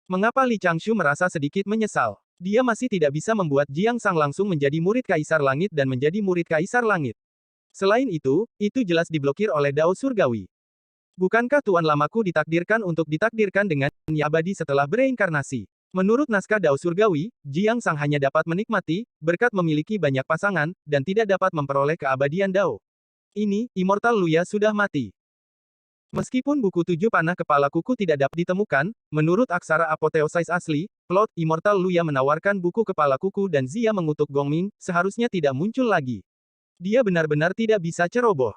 Mengapa Li Changshu merasa sedikit menyesal? Dia masih tidak bisa membuat Jiang Sang langsung menjadi murid Kaisar Langit dan menjadi murid Kaisar Langit. Selain itu jelas diblokir oleh Dao Surgawi. Bukankah Tuan Lamaku ditakdirkan untuk ditakdirkan dengan abadi setelah bereinkarnasi? Menurut naskah Dao Surgawi, Jiang Sang hanya dapat menikmati, berkat memiliki banyak pasangan, dan tidak dapat memperoleh keabadian Dao. Ini, Immortal Luya sudah mati. Meskipun buku 7 panah kepala kuku tidak dapat ditemukan, menurut aksara apoteosis asli, plot Immortal Luya menawarkan buku kepala kuku dan Zia mengutuk Gongming, seharusnya tidak muncul lagi. Dia benar-benar tidak bisa ceroboh.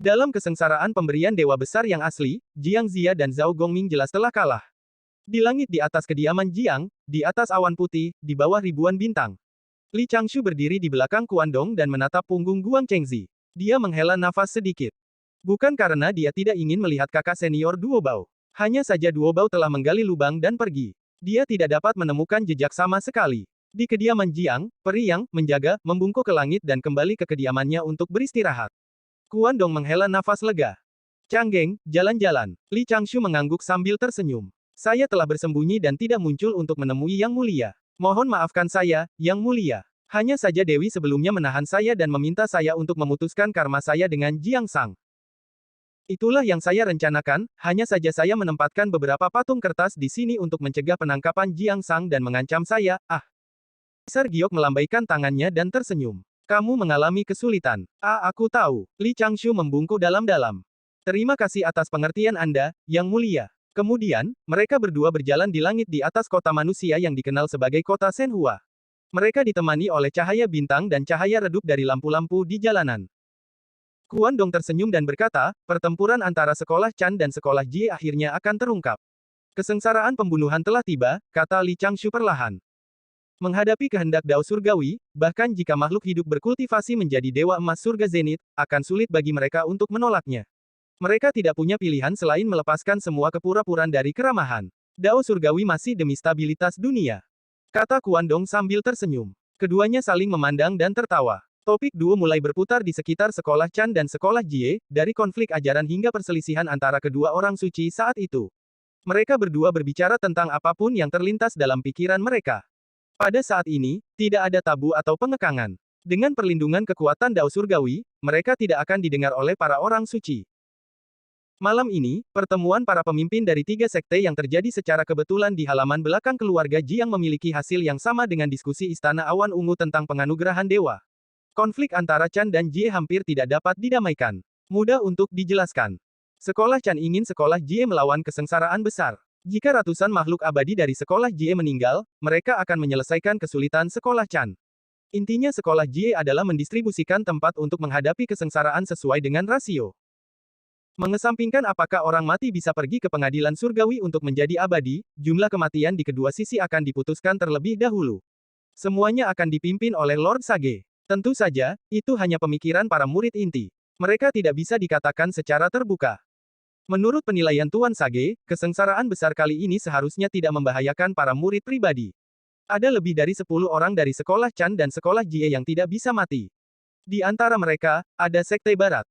Dalam kesengsaraan pemberian dewa besar yang asli, Jiang Zia dan Zhao Gongming jelas telah kalah. Di langit di atas kediaman Jiang, di atas awan putih, di bawah ribuan bintang. Li Changshu berdiri di belakang Kuandong dan menatap punggung Guang Chengzi. Dia menghela nafas sedikit. Bukan karena dia tidak ingin melihat kakak senior Duo Bao. Hanya saja Duo Bao telah menggali lubang dan pergi. Dia tidak dapat menemukan jejak sama sekali. Di kediaman Jiang, peri yang menjaga, membungkuk ke langit dan kembali ke kediamannya untuk beristirahat. Kuandong menghela nafas lega. Canggeng, jalan-jalan. Li Changshu mengangguk sambil tersenyum. Saya telah bersembunyi dan tidak muncul untuk menemui Yang Mulia. Mohon maafkan saya, Yang Mulia. Hanya saja Dewi sebelumnya menahan saya dan meminta saya untuk memutuskan karma saya dengan Jiang Sang. Itulah yang saya rencanakan, hanya saja saya menempatkan beberapa patung kertas di sini untuk mencegah penangkapan Jiang Sang dan mengancam saya, Kaisar Giok melambaikan tangannya dan tersenyum. Kamu mengalami kesulitan. Aku tahu. Li Changshu membungkuk dalam-dalam. Terima kasih atas pengertian Anda, Yang Mulia. Kemudian, mereka berdua berjalan di langit di atas kota manusia yang dikenal sebagai kota Shenhua. Mereka ditemani oleh cahaya bintang dan cahaya redup dari lampu-lampu di jalanan. Kuandong tersenyum dan berkata, pertempuran antara sekolah Chan dan sekolah Jie akhirnya akan terungkap. Kesengsaraan pembunuhan telah tiba, kata Li Changshu perlahan. Menghadapi kehendak Dao Surgawi, bahkan jika makhluk hidup berkultivasi menjadi Dewa Emas Surga Zenit, akan sulit bagi mereka untuk menolaknya. Mereka tidak punya pilihan selain melepaskan semua kepura-puraan dari keramahan. Dao Surgawi masih demi stabilitas dunia. Kata Kuandong sambil tersenyum. Keduanya saling memandang dan tertawa. Topik duo mulai berputar di sekitar sekolah Chan dan sekolah Jie, dari konflik ajaran hingga perselisihan antara kedua orang suci saat itu. Mereka berdua berbicara tentang apapun yang terlintas dalam pikiran mereka. Pada saat ini, tidak ada tabu atau pengekangan. Dengan perlindungan kekuatan Dao Surgawi, mereka tidak akan didengar oleh para orang suci. Malam ini, pertemuan para pemimpin dari 3 sekte yang terjadi secara kebetulan di halaman belakang keluarga Jiang memiliki hasil yang sama dengan diskusi Istana Awan Ungu tentang penganugerahan dewa. Konflik antara Chan dan Jie hampir tidak dapat didamaikan. Mudah untuk dijelaskan. Sekolah Chan ingin sekolah Jie melawan kesengsaraan besar. Jika ratusan makhluk abadi dari sekolah Jie meninggal, mereka akan menyelesaikan kesulitan sekolah Chan. Intinya sekolah Jie adalah mendistribusikan tempat untuk menghadapi kesengsaraan sesuai dengan rasio. Mengesampingkan apakah orang mati bisa pergi ke pengadilan surgawi untuk menjadi abadi, jumlah kematian di kedua sisi akan diputuskan terlebih dahulu. Semuanya akan dipimpin oleh Lord Sage. Tentu saja, itu hanya pemikiran para murid inti. Mereka tidak bisa dikatakan secara terbuka. Menurut penilaian Tuan Sage, kesengsaraan besar kali ini seharusnya tidak membahayakan para murid pribadi. Ada lebih dari 10 orang dari sekolah Chan dan sekolah Jie yang tidak bisa mati. Di antara mereka, ada Sekte Barat.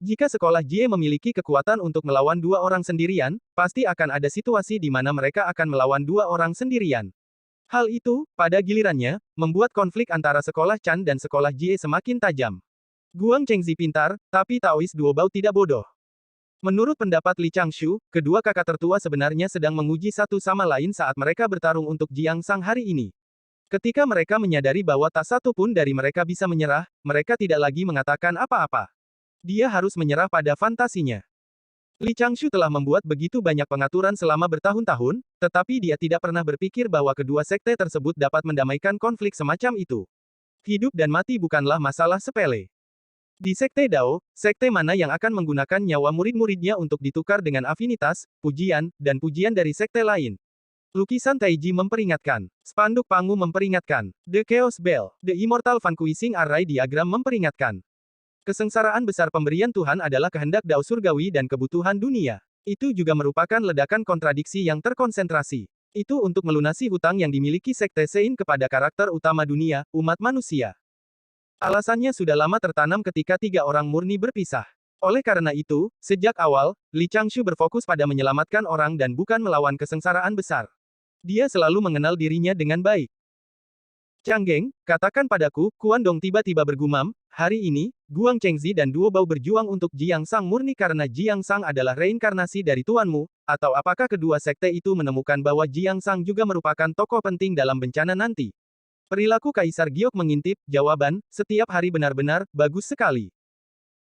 Jika sekolah Jie memiliki kekuatan untuk melawan 2 orang sendirian, pasti akan ada situasi di mana mereka akan melawan 2 orang sendirian. Hal itu, pada gilirannya, membuat konflik antara sekolah Chan dan sekolah Jie semakin tajam. Guang Chengzi pintar, tapi Taois Duo Bao tidak bodoh. Menurut pendapat Li Changshu, kedua kakak tertua sebenarnya sedang menguji satu sama lain saat mereka bertarung untuk Jiang Sang hari ini. Ketika mereka menyadari bahwa tak satu pun dari mereka bisa menyerah, mereka tidak lagi mengatakan apa-apa. Dia harus menyerah pada fantasinya. Li Changshu telah membuat begitu banyak pengaturan selama bertahun-tahun, tetapi dia tidak pernah berpikir bahwa kedua sekte tersebut dapat mendamaikan konflik semacam itu. Hidup dan mati bukanlah masalah sepele. Di sekte Dao, sekte mana yang akan menggunakan nyawa murid-muridnya untuk ditukar dengan afinitas, pujian, dan pujian dari sekte lain? Lukisan Taiji memperingatkan. Spanduk Pangu memperingatkan. The Chaos Bell, The Immortal Vanquishing Array Diagram memperingatkan. Kesengsaraan besar pemberian Tuhan adalah kehendak Dao Surgawi dan kebutuhan dunia. Itu juga merupakan ledakan kontradiksi yang terkonsentrasi. Itu untuk melunasi hutang yang dimiliki Sekte Sein kepada karakter utama dunia, umat manusia. Alasannya sudah lama tertanam ketika 3 orang murni berpisah. Oleh karena itu, sejak awal, Li Changshu berfokus pada menyelamatkan orang dan bukan melawan kesengsaraan besar. Dia selalu mengenal dirinya dengan baik. Canggeng, katakan padaku, Kuan Dong tiba-tiba bergumam, hari ini, Guang Chengzi dan Duo Bao berjuang untuk Jiang Sang murni karena Jiang Sang adalah reinkarnasi dari tuanmu, atau apakah kedua sekte itu menemukan bahwa Jiang Sang juga merupakan tokoh penting dalam bencana nanti? Perilaku Kaisar Giok mengintip, jawaban, setiap hari benar-benar, bagus sekali.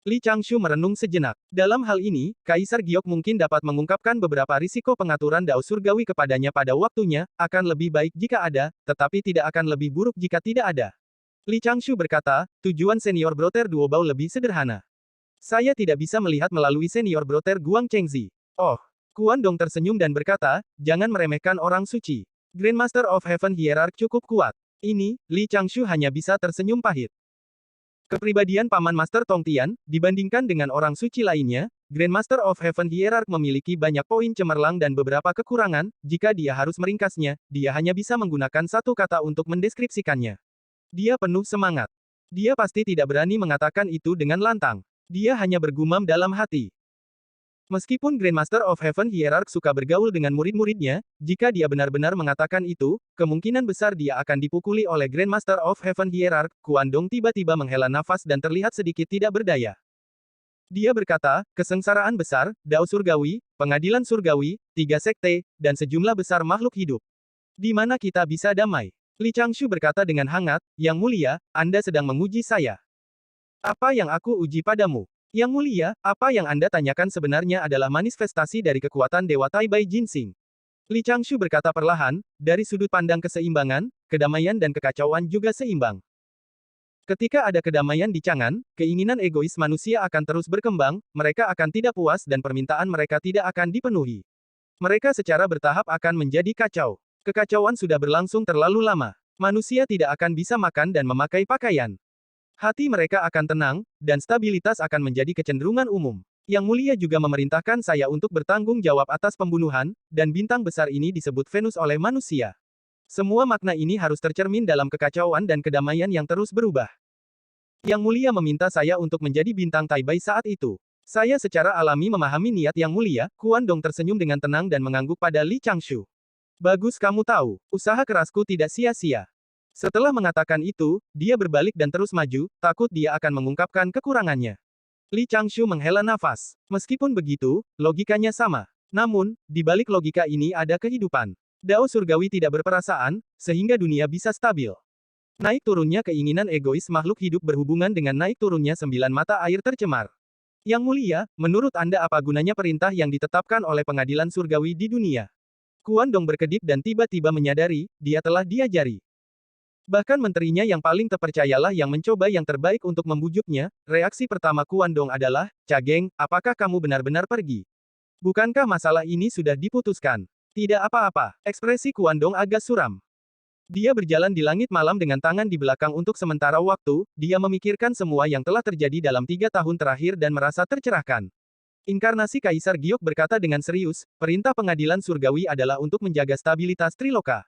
Li Changshu merenung sejenak. Dalam hal ini, Kaisar Giok mungkin dapat mengungkapkan beberapa risiko pengaturan Dao Surgawi kepadanya pada waktunya, akan lebih baik jika ada, tetapi tidak akan lebih buruk jika tidak ada. Li Changshu berkata, tujuan senior broter Duo Bao lebih sederhana. Saya tidak bisa melihat melalui senior broter Guang Chengzi. Oh, Kuan Dong tersenyum dan berkata, jangan meremehkan orang suci. Grandmaster of Heaven Hierarch cukup kuat. Ini, Li Changshu hanya bisa tersenyum pahit. Kepribadian Paman Master Tong Tian, dibandingkan dengan orang suci lainnya, Grandmaster of Heaven Hierarch memiliki banyak poin cemerlang dan beberapa kekurangan, jika dia harus meringkasnya, dia hanya bisa menggunakan satu kata untuk mendeskripsikannya. Dia penuh semangat. Dia pasti tidak berani mengatakan itu dengan lantang. Dia hanya bergumam dalam hati. Meskipun Grandmaster of Heaven Hierarch suka bergaul dengan murid-muridnya, jika dia benar-benar mengatakan itu, kemungkinan besar dia akan dipukuli oleh Grandmaster of Heaven Hierarch. Kuan Dong tiba-tiba menghela nafas dan terlihat sedikit tidak berdaya. Dia berkata, kesengsaraan besar, Dao Surgawi, pengadilan surgawi, 3 sekte, dan sejumlah besar makhluk hidup. Di mana kita bisa damai? Li Changshu berkata dengan hangat, Yang Mulia, Anda sedang menguji saya. Apa yang aku uji padamu? Yang Mulia, apa yang Anda tanyakan sebenarnya adalah manifestasi dari kekuatan Dewa Tai Bai Jinsing. Li Changshu berkata perlahan, dari sudut pandang keseimbangan, kedamaian dan kekacauan juga seimbang. Ketika ada kedamaian di Chang'an, keinginan egois manusia akan terus berkembang, mereka akan tidak puas dan permintaan mereka tidak akan dipenuhi. Mereka secara bertahap akan menjadi kacau. Kekacauan sudah berlangsung terlalu lama. Manusia tidak akan bisa makan dan memakai pakaian. Hati mereka akan tenang, dan stabilitas akan menjadi kecenderungan umum. Yang Mulia juga memerintahkan saya untuk bertanggung jawab atas pembunuhan, dan bintang besar ini disebut Venus oleh manusia. Semua makna ini harus tercermin dalam kekacauan dan kedamaian yang terus berubah. Yang Mulia meminta saya untuk menjadi bintang Tai Bai saat itu. Saya secara alami memahami niat Yang Mulia. Kuan Dong tersenyum dengan tenang dan mengangguk pada Li Changshu. Bagus kamu tahu, usaha kerasku tidak sia-sia. Setelah mengatakan itu, dia berbalik dan terus maju, takut dia akan mengungkapkan kekurangannya. Li Changshu menghela nafas. Meskipun begitu, logikanya sama. Namun, di balik logika ini ada kehidupan. Dao Surgawi tidak berperasaan, sehingga dunia bisa stabil. Naik turunnya keinginan egois makhluk hidup berhubungan dengan naik turunnya 9 mata air tercemar. Yang Mulia, menurut Anda apa gunanya perintah yang ditetapkan oleh pengadilan surgawi di dunia? Kuan Dong berkedip dan tiba-tiba menyadari, dia telah diajari. Bahkan menterinya yang paling terpercayalah yang mencoba yang terbaik untuk membujuknya. Reaksi pertama Kuan Dong adalah, Canggeng, apakah kamu benar-benar pergi? Bukankah masalah ini sudah diputuskan? Tidak apa-apa, ekspresi Kuan Dong agak suram. Dia berjalan di langit malam dengan tangan di belakang untuk sementara waktu, dia memikirkan semua yang telah terjadi dalam 3 tahun terakhir dan merasa tercerahkan. Inkarnasi Kaisar Giok berkata dengan serius, perintah pengadilan surgawi adalah untuk menjaga stabilitas Triloka.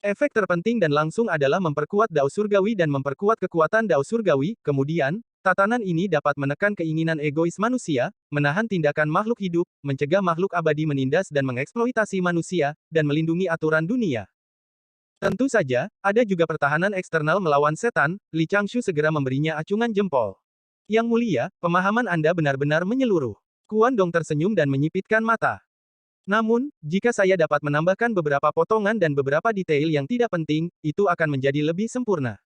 Efek terpenting dan langsung adalah memperkuat Dao Surgawi dan memperkuat kekuatan Dao Surgawi. Kemudian, tatanan ini dapat menekan keinginan egois manusia, menahan tindakan makhluk hidup, mencegah makhluk abadi menindas dan mengeksploitasi manusia, dan melindungi aturan dunia. Tentu saja, ada juga pertahanan eksternal melawan setan. Li Changshu segera memberinya acungan jempol. Yang Mulia, pemahaman Anda benar-benar menyeluruh. Kuan Dong tersenyum dan menyipitkan mata. Namun, jika saya dapat menambahkan beberapa potongan dan beberapa detail yang tidak penting, itu akan menjadi lebih sempurna.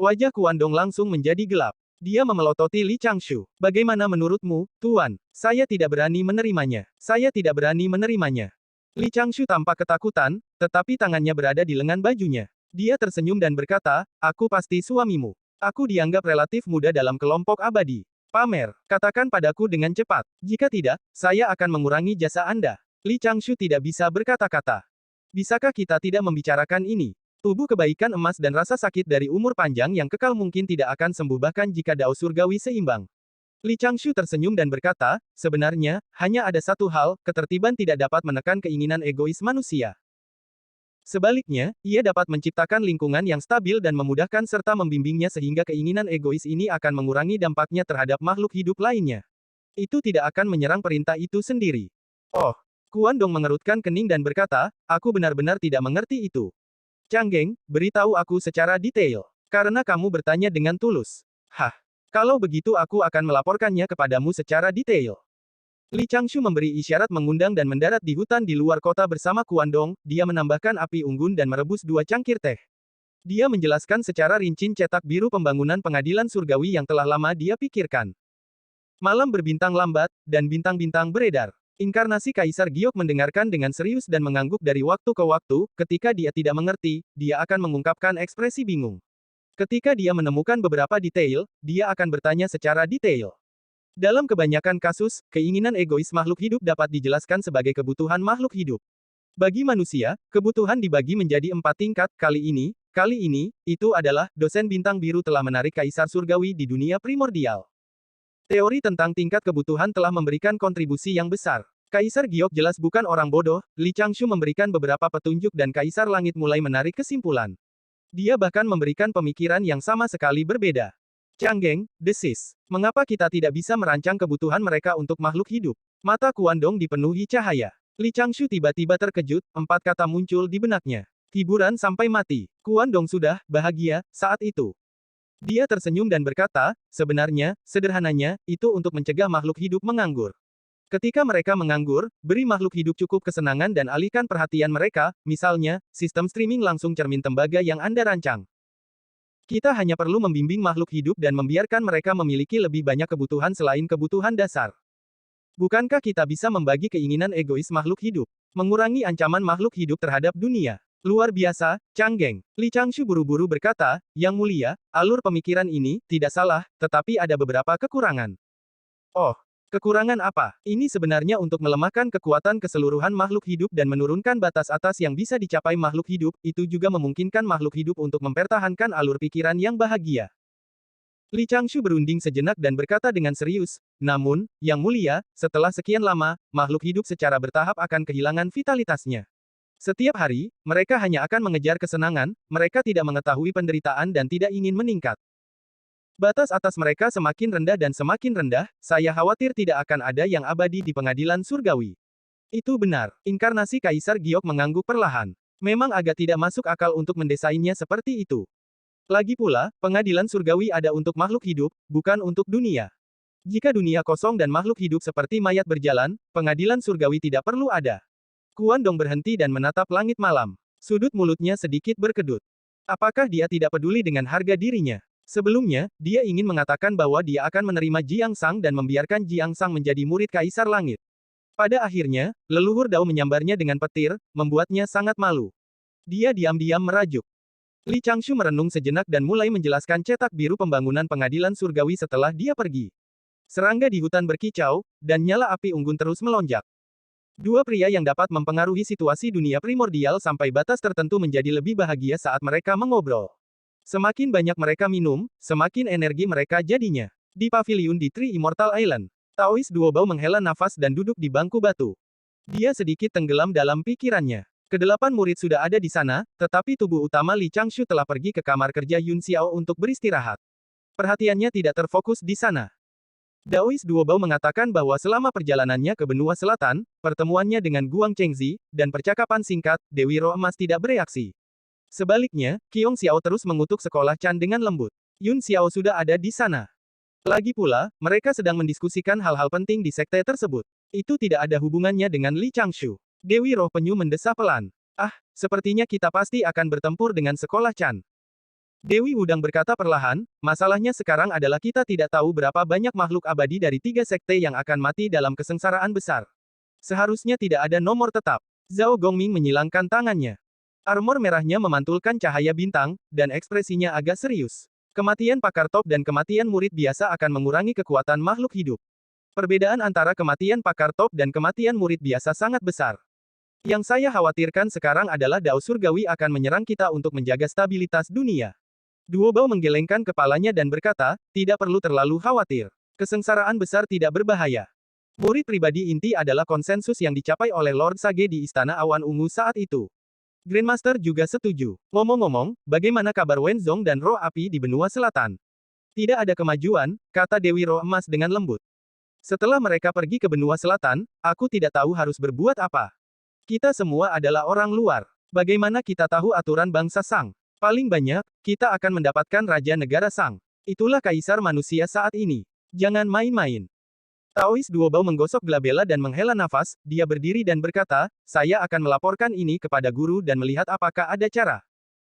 Wajah Kuan Dong langsung menjadi gelap. Dia memelototi Li Changshu. Bagaimana menurutmu, Tuan? Saya tidak berani menerimanya. Saya tidak berani menerimanya. Li Changshu tampak ketakutan, tetapi tangannya berada di lengan bajunya. Dia tersenyum dan berkata, aku pasti suamimu. Aku dianggap relatif muda dalam kelompok abadi. Pamer, katakan padaku dengan cepat. Jika tidak, saya akan mengurangi jasa Anda. Li Changshu tidak bisa berkata-kata. Bisakah kita tidak membicarakan ini? Tubuh kebaikan emas dan rasa sakit dari umur panjang yang kekal mungkin tidak akan sembuh bahkan jika Dao Surgawi seimbang. Li Changshu tersenyum dan berkata, sebenarnya, hanya ada satu hal, ketertiban tidak dapat menekan keinginan egois manusia. Sebaliknya, ia dapat menciptakan lingkungan yang stabil dan memudahkan serta membimbingnya sehingga keinginan egois ini akan mengurangi dampaknya terhadap makhluk hidup lainnya. Itu tidak akan menyerang perintah itu sendiri. Oh, Kuan Dong mengerutkan kening dan berkata, aku benar-benar tidak mengerti itu. Canggeng, beritahu aku secara detail. Karena kamu bertanya dengan tulus. Hah. Kalau begitu aku akan melaporkannya kepadamu secara detail. Li Changshu memberi isyarat mengundang dan mendarat di hutan di luar kota bersama Kuan Dong, dia menambahkan api unggun dan merebus 2 cangkir teh. Dia menjelaskan secara rinci cetak biru pembangunan pengadilan surgawi yang telah lama dia pikirkan. Malam berbintang lambat, dan bintang-bintang beredar. Inkarnasi Kaisar Giok mendengarkan dengan serius dan mengangguk dari waktu ke waktu, ketika dia tidak mengerti, dia akan mengungkapkan ekspresi bingung. Ketika dia menemukan beberapa detail, dia akan bertanya secara detail. Dalam kebanyakan kasus, keinginan egois makhluk hidup dapat dijelaskan sebagai kebutuhan makhluk hidup. Bagi manusia, kebutuhan dibagi menjadi 4 tingkat, kali ini, itu adalah, dosen bintang biru telah menarik Kaisar Surgawi di dunia primordial. Teori tentang tingkat kebutuhan telah memberikan kontribusi yang besar. Kaisar Giok jelas bukan orang bodoh, Li Changshu memberikan beberapa petunjuk dan Kaisar Langit mulai menarik kesimpulan. Dia bahkan memberikan pemikiran yang sama sekali berbeda. Canggeng, desis. Mengapa kita tidak bisa merancang kebutuhan mereka untuk makhluk hidup? Mata Kuan Dong dipenuhi cahaya. Li Changshu tiba-tiba terkejut, 4 kata muncul di benaknya. Hiburan sampai mati. Kuan Dong sudah bahagia saat itu. Dia tersenyum dan berkata, sebenarnya, sederhananya, itu untuk mencegah makhluk hidup menganggur. Ketika mereka menganggur, beri makhluk hidup cukup kesenangan dan alihkan perhatian mereka, misalnya, sistem streaming langsung cermin tembaga yang Anda rancang. Kita hanya perlu membimbing makhluk hidup dan membiarkan mereka memiliki lebih banyak kebutuhan selain kebutuhan dasar. Bukankah kita bisa membagi keinginan egois makhluk hidup? Mengurangi ancaman makhluk hidup terhadap dunia. Luar biasa, Canggeng. Li Changshu buru-buru berkata, Yang Mulia, alur pemikiran ini, tidak salah, tetapi ada beberapa kekurangan. Oh, kekurangan apa? Ini sebenarnya untuk melemahkan kekuatan keseluruhan makhluk hidup dan menurunkan batas atas yang bisa dicapai makhluk hidup, itu juga memungkinkan makhluk hidup untuk mempertahankan alur pikiran yang bahagia. Li Changshu berunding sejenak dan berkata dengan serius, namun, Yang Mulia, setelah sekian lama, makhluk hidup secara bertahap akan kehilangan vitalitasnya. Setiap hari, mereka hanya akan mengejar kesenangan, mereka tidak mengetahui penderitaan dan tidak ingin meningkat. Batas atas mereka semakin rendah dan semakin rendah, saya khawatir tidak akan ada yang abadi di pengadilan surgawi. Itu benar, inkarnasi Kaisar Giok mengangguk perlahan. Memang agak tidak masuk akal untuk mendesainnya seperti itu. Lagi pula, pengadilan surgawi ada untuk makhluk hidup, bukan untuk dunia. Jika dunia kosong dan makhluk hidup seperti mayat berjalan, pengadilan surgawi tidak perlu ada. Kuan Dong berhenti dan menatap langit malam. Sudut mulutnya sedikit berkedut. Apakah dia tidak peduli dengan harga dirinya? Sebelumnya, dia ingin mengatakan bahwa dia akan menerima Jiang Sang dan membiarkan Jiang Sang menjadi murid Kaisar Langit. Pada akhirnya, leluhur Dao menyambarnya dengan petir, membuatnya sangat malu. Dia diam-diam merajuk. Li Changshu merenung sejenak dan mulai menjelaskan cetak biru pembangunan pengadilan surgawi setelah dia pergi. Serangga di hutan berkicau, dan nyala api unggun terus melonjak. Dua pria yang dapat mempengaruhi situasi dunia primordial sampai batas tertentu menjadi lebih bahagia saat mereka mengobrol. Semakin banyak mereka minum, semakin energi mereka jadinya. Di paviliun di Three Immortal Island, Taois Duobao menghela nafas dan duduk di bangku batu. Dia sedikit tenggelam dalam pikirannya. Kedelapan murid sudah ada di sana, tetapi tubuh utama Li Changshu telah pergi ke kamar kerja Yun Xiao untuk beristirahat. Perhatiannya tidak terfokus di sana. Daois Duobao mengatakan bahwa selama perjalanannya ke benua selatan, pertemuannya dengan Guang Chengzi, dan percakapan singkat, Dewi Roh Emas tidak bereaksi. Sebaliknya, Qiong Xiao terus mengutuk sekolah Chan dengan lembut. Yun Xiao sudah ada di sana. Lagi pula, mereka sedang mendiskusikan hal-hal penting di sekte tersebut. Itu tidak ada hubungannya dengan Li Changshu. Dewi Roh Penyu mendesah pelan. Ah, sepertinya kita pasti akan bertempur dengan sekolah Chan. Dewi Wudang berkata perlahan, masalahnya sekarang adalah kita tidak tahu berapa banyak makhluk abadi dari 3 sekte yang akan mati dalam kesengsaraan besar. Seharusnya tidak ada nomor tetap. Zhao Gongming menyilangkan tangannya. Armor merahnya memantulkan cahaya bintang, dan ekspresinya agak serius. Kematian pakar top dan kematian murid biasa akan mengurangi kekuatan makhluk hidup. Perbedaan antara kematian pakar top dan kematian murid biasa sangat besar. Yang saya khawatirkan sekarang adalah Dao Surgawi akan menyerang kita untuk menjaga stabilitas dunia. Duobao menggelengkan kepalanya dan berkata, tidak perlu terlalu khawatir. Kesengsaraan besar tidak berbahaya. Murid pribadi inti adalah konsensus yang dicapai oleh Lord Sage di Istana Awan Ungu saat itu. Grandmaster juga setuju. Ngomong-ngomong, bagaimana kabar Wenzong dan Roh Api di benua selatan? Tidak ada kemajuan, kata Dewi Roh Emas dengan lembut. Setelah mereka pergi ke benua selatan, aku tidak tahu harus berbuat apa. Kita semua adalah orang luar. Bagaimana kita tahu aturan bangsa Sang? Paling banyak, kita akan mendapatkan Raja Negara Sang. Itulah kaisar manusia saat ini. Jangan main-main. Taois Duobao menggosok glabella dan menghela nafas, dia berdiri dan berkata, saya akan melaporkan ini kepada guru dan melihat apakah ada cara.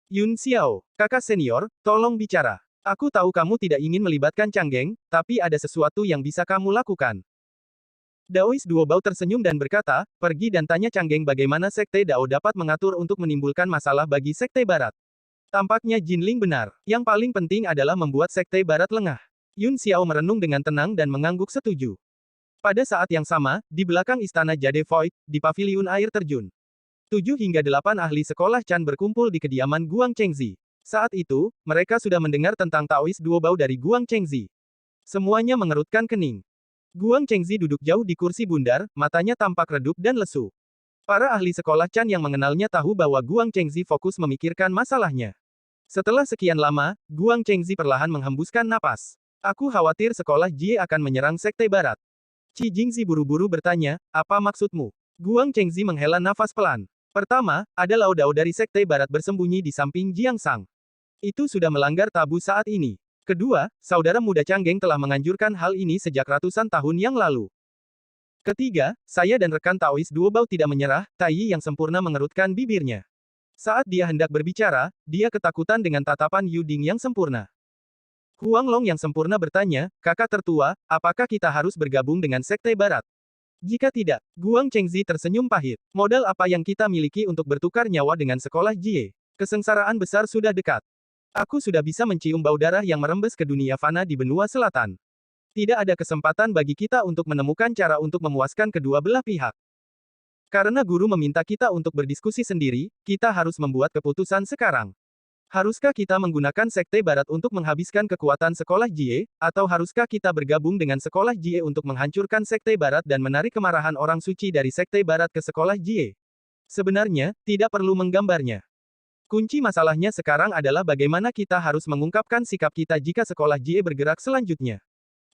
Yun Xiao, kakak senior, tolong bicara. Aku tahu kamu tidak ingin melibatkan Canggeng, tapi ada sesuatu yang bisa kamu lakukan. Daois Duobao tersenyum dan berkata, pergi dan tanya Canggeng bagaimana Sekte Dao dapat mengatur untuk menimbulkan masalah bagi Sekte Barat. Tampaknya Jinling benar. Yang paling penting adalah membuat Sekte Barat lengah. Yun Xiao merenung dengan tenang dan mengangguk setuju. Pada saat yang sama, di belakang istana Jade Void, di paviliun air terjun. 7 hingga 8 ahli sekolah Chan berkumpul di kediaman Guang Chengzi. Saat itu, mereka sudah mendengar tentang Taois Duobao dari Guang Chengzi. Semuanya mengerutkan kening. Guang Chengzi duduk jauh di kursi bundar, matanya tampak redup dan lesu. Para ahli sekolah Chan yang mengenalnya tahu bahwa Guang Chengzi fokus memikirkan masalahnya. Setelah sekian lama, Guang Chengzi perlahan menghembuskan napas. Aku khawatir sekolah Jie akan menyerang Sekte Barat. Qi Jingzi buru-buru bertanya, apa maksudmu? Guang Chengzi menghela nafas pelan. Pertama, ada Lao Dao dari Sekte Barat bersembunyi di samping Jiangsang. Itu sudah melanggar tabu saat ini. Kedua, saudara muda Canggeng telah menganjurkan hal ini sejak ratusan tahun yang lalu. Ketiga, saya dan rekan Taois Duobao tidak menyerah, Tai Yi yang sempurna mengerutkan bibirnya. Saat dia hendak berbicara, dia ketakutan dengan tatapan Yu Ding yang sempurna. Huang Long yang sempurna bertanya, kakak tertua, apakah kita harus bergabung dengan Sekte Barat? Jika tidak, Guang Chengzi tersenyum pahit. Modal apa yang kita miliki untuk bertukar nyawa dengan sekolah Jie? Kesengsaraan besar sudah dekat. Aku sudah bisa mencium bau darah yang merembes ke dunia fana di benua selatan. Tidak ada kesempatan bagi kita untuk menemukan cara untuk memuaskan kedua belah pihak. Karena guru meminta kita untuk berdiskusi sendiri, kita harus membuat keputusan sekarang. Haruskah kita menggunakan Sekte Barat untuk menghabiskan kekuatan sekolah Jie, atau haruskah kita bergabung dengan sekolah Jie untuk menghancurkan Sekte Barat dan menarik kemarahan orang suci dari Sekte Barat ke sekolah Jie? Sebenarnya, tidak perlu menggambarnya. Kunci masalahnya sekarang adalah bagaimana kita harus mengungkapkan sikap kita jika sekolah Jie bergerak selanjutnya.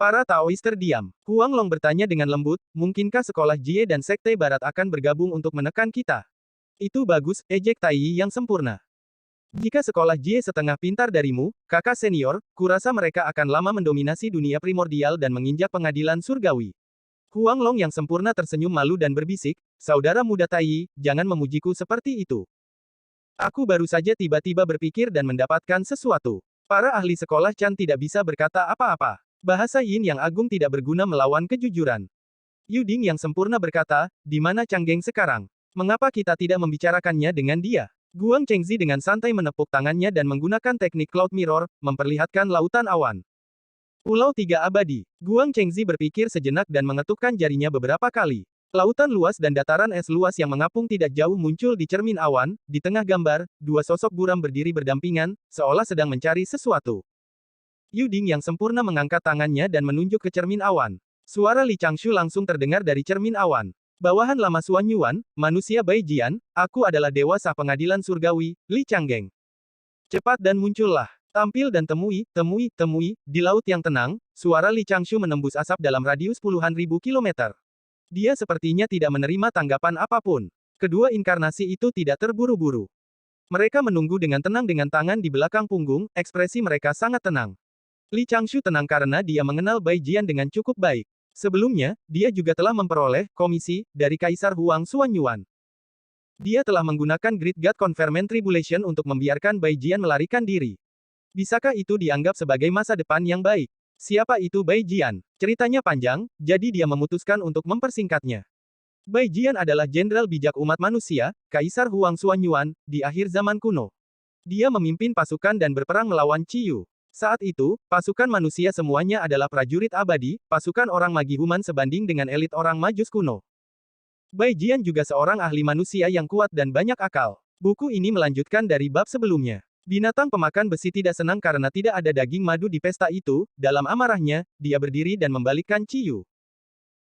Para Taois terdiam. Huang Long bertanya dengan lembut, mungkinkah sekolah Jie dan Sekte Barat akan bergabung untuk menekan kita? Itu bagus, ejek Tai Yi yang sempurna. Jika sekolah Jie setengah pintar darimu, kakak senior, kurasa mereka akan lama mendominasi dunia primordial dan menginjak pengadilan surgawi. Huang Long yang sempurna tersenyum malu dan berbisik, saudara muda Tai Yi, jangan memujiku seperti itu. Aku baru saja tiba-tiba berpikir dan mendapatkan sesuatu. Para ahli sekolah Chan tidak bisa berkata apa-apa. Bahasa Yin yang agung tidak berguna melawan kejujuran. Yu Ding yang sempurna berkata, di mana Canggeng sekarang? Mengapa kita tidak membicarakannya dengan dia? Guang Chengzi dengan santai menepuk tangannya dan menggunakan teknik Cloud Mirror, memperlihatkan lautan awan. Pulau Tiga Abadi. Guang Chengzi berpikir sejenak dan mengetukkan jarinya beberapa kali. Lautan luas dan dataran es luas yang mengapung tidak jauh muncul di cermin awan, di tengah gambar, dua sosok buram berdiri berdampingan, seolah sedang mencari sesuatu. Yu Ding yang sempurna mengangkat tangannya dan menunjuk ke cermin awan. Suara Li Changshu langsung terdengar dari cermin awan. Bawahan lama Suan Yuan, manusia Baijian, aku adalah dewa sah pengadilan surgawi, Li Canggeng. Cepat dan muncullah. Tampil dan temui, di laut yang tenang, suara Li Changshu menembus asap dalam radius puluhan ribu kilometer. Dia sepertinya tidak menerima tanggapan apapun. Kedua inkarnasi itu tidak terburu-buru. Mereka menunggu dengan tenang dengan tangan di belakang punggung, ekspresi mereka sangat tenang. Li Changshu tenang karena dia mengenal Baijian dengan cukup baik. Sebelumnya, dia juga telah memperoleh komisi dari Kaisar Huang Xuanyuan. Dia telah menggunakan Great God Conferment Tribulation untuk membiarkan Baijian melarikan diri. Bisakah itu dianggap sebagai masa depan yang baik? Siapa itu Baijian? Ceritanya panjang, jadi dia memutuskan untuk mempersingkatnya. Baijian adalah jenderal bijak umat manusia, Kaisar Huang Xuanyuan, di akhir zaman kuno. Dia memimpin pasukan dan berperang melawan Ciyu. Saat itu, pasukan manusia semuanya adalah prajurit abadi, pasukan orang magi human sebanding dengan elit orang majus kuno. Baijian juga seorang ahli manusia yang kuat dan banyak akal. Buku ini melanjutkan dari bab sebelumnya. Binatang pemakan besi tidak senang karena tidak ada daging madu di pesta itu, dalam amarahnya, dia berdiri dan membalikkan Ciyu.